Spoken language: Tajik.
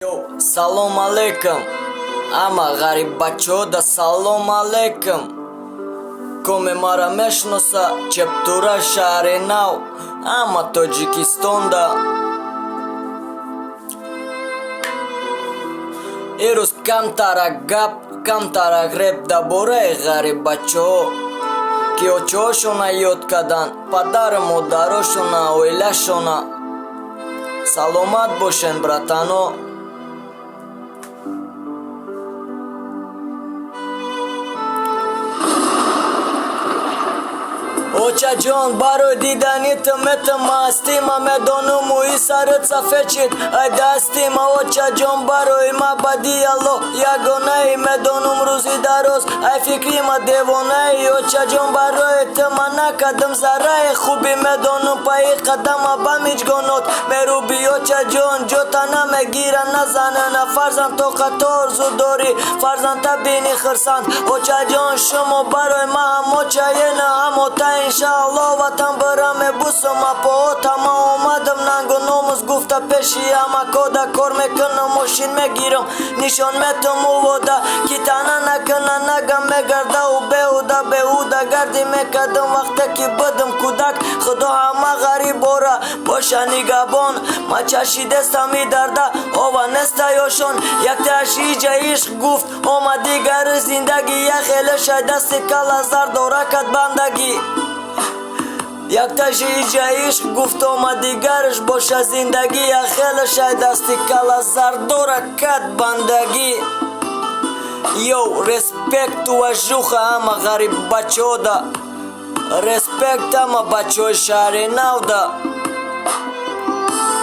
Yo, salom aleikum. Ama garib bacho da salom aleikum. Come marameshnosa cheptura sharenau. Ama Tojikistan da Eros cantara gap, cantara grep da bore garib bacho. Ki ochoshona yotkadan padarmo daroshona oilashona. Salomat boshen bratano. Ocha John baro didanit metama stima me donumu i sarıca fecit ayda stima Ocha John baro ima badialo yagonai me donum ruzidaros ay fikrima devonai Ocha John baro etmana kadam zarai khubi me donum pai qadam abamij gonot merubi Ocha John jotana me gira nazanana farzan to 14 dori farzan tabini khirsan Ocha John shumo baro ima mocha yena amota İnşallah vatan bărame busuma poota ma omadım nangonomuz gufta peshi ama koda korme kână moșin me girom nishon me tomu voda kitana na kână naga me garda ubeuda beuda gardi me kadın vakte ki bıdım kudak khdo ama garib ora boshani gabon maçashi destami darda ova nesta yoshon yakta shija ish guft oma digar zindagi ya khele shayda sikala zar dorakat bandagi Yaktaşıca iş guftoma digarış boşa zindagi ya khela shaydasti kala zardora kat bandagi Yo, respect tu ajuha ama garib bachoda Respect ama bacho sharenauda